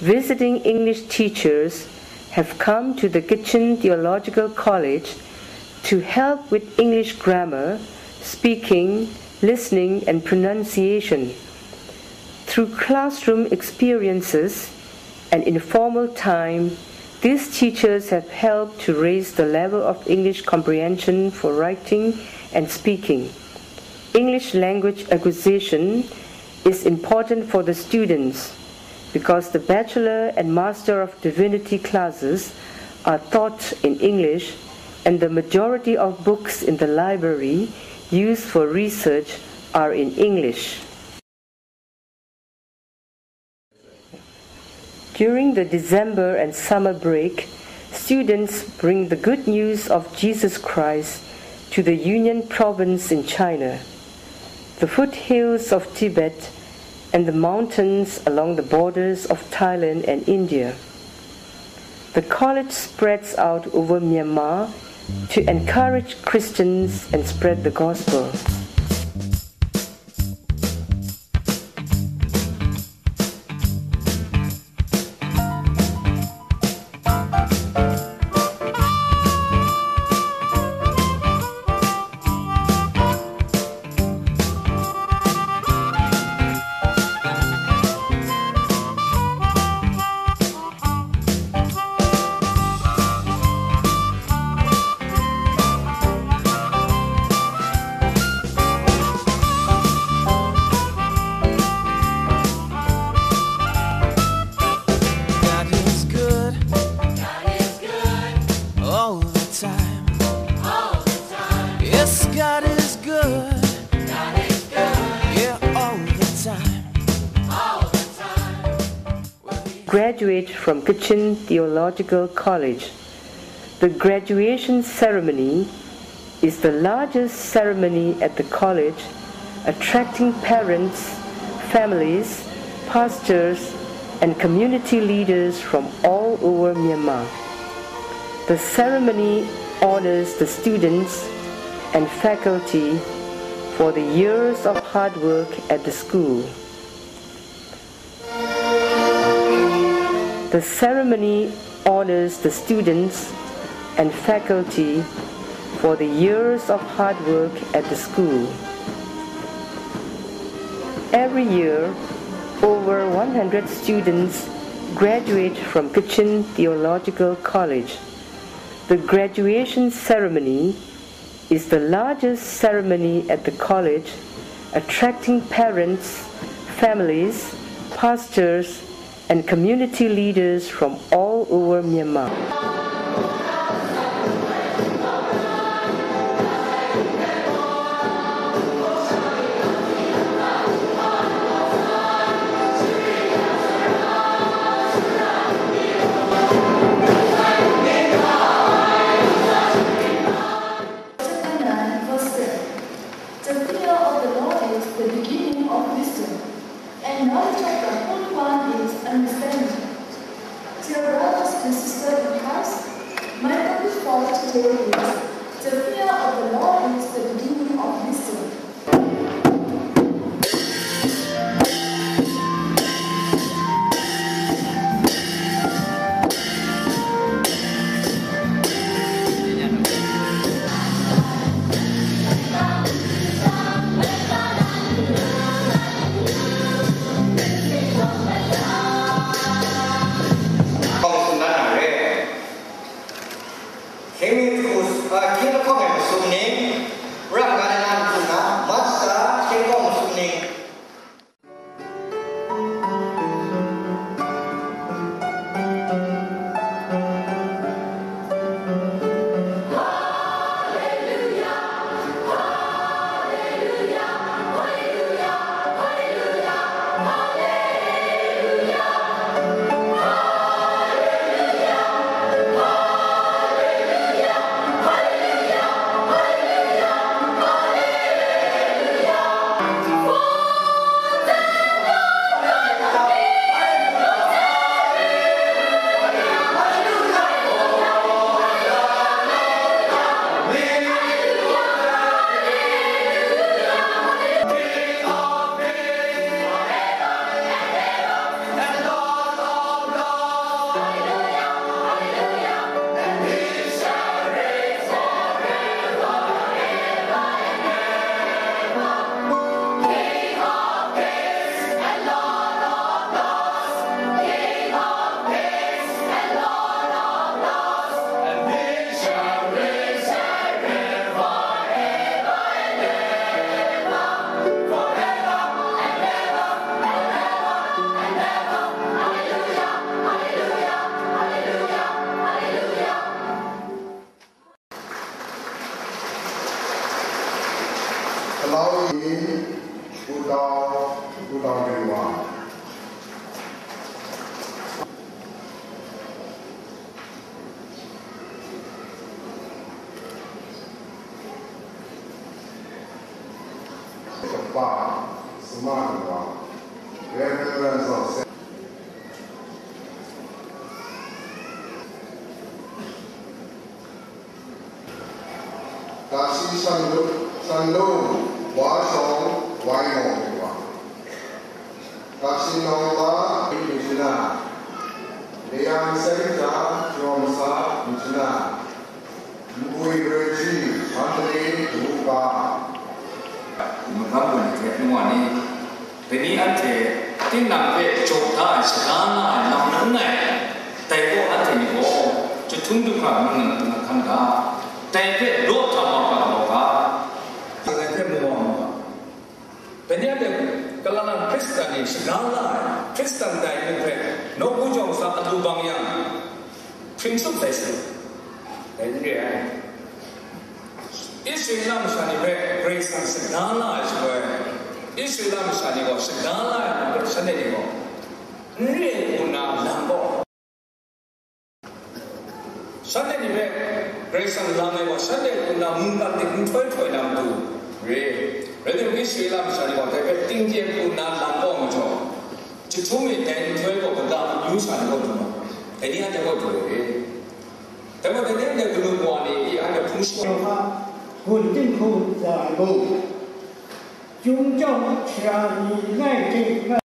visiting English teachers have come to the Kitchen Theological College to help with English grammar, speaking, listening, and pronunciation. Through classroom experiences and informal time, these teachers have helped to raise the level of English comprehension for writing and speaking. English language acquisition is important for the students because the Bachelor and Master of Divinity classes are taught in English, and the majority of books in the library used for research are in English. During the December and summer break, students bring the good news of Jesus Christ to the Yunnan province in China, the foothills of Tibet, and the mountains along the borders of Thailand and India. The college spreads out over Myanmar to encourage Christians and spread the gospel. God is good. God is good. Yeah, all the time. All the time. Graduate from Kachin Theological College. The graduation ceremony is the largest ceremony at the college, attracting parents, families, pastors, and community leaders from all over Myanmar. The ceremony honors the students and faculty for the years of hard work at the school. The ceremony honors the students and faculty for the years of hard work at the school. Every year, over 100 students graduate from Kachin Theological College. The graduation ceremony is the largest ceremony at the college, attracting parents, families, pastors, and community leaders from all over Myanmar. The beginning of wisdom, and knowledge of the Holy One is understanding. Dear brothers and sisters in Christ, bar, smart bar, remembrance of Kachin Wah Chong Wai Mo Kachin Nongla Michina Liang Sekta Jomsa Michina Mui Reji Andre Duka มันครับวันเทปวันนี้ทีนี้อันเทที่นำไปโจทย์ได้สถานะนำนั้นไงแต่ก็อันเทนี่ก็จะทุ่มทุกครั้งมันทำได้แต่เป็นรถทำมาแบบว่าอะไรแค่มัวแต่เนี่ยเด็กกำลังคริสเตียนสถานะคริสเตียนได้เป็นนกผู้จงสาอัตุบางอย่างพิมพ์สุดเลยสิแต่เนี่ยอิสลามชาติเป็นเรื่องสังฆานาใช่ไหมอิสลามชาติก็สังฆานาเป็นชาติก็เรื่องอุณาลังก็ชาตินี้เป็นเรื่องสังฆานาก็ชาติอุณามุนกันที่คุณช่วยนำดูเรื่องอิสลามชาติก็แต่เป็นติ้งเกี่ยวอุณาลังก็มันจะช่วยแต่ช่วยก็กำลังยูชาติก็ดูแต่นี่อาจจะก็ดูแต่ว่าแต่เนี่ยเรื่องวันนี้อาจจะพุ่งชน稳定后在路，宗教权益爱这爱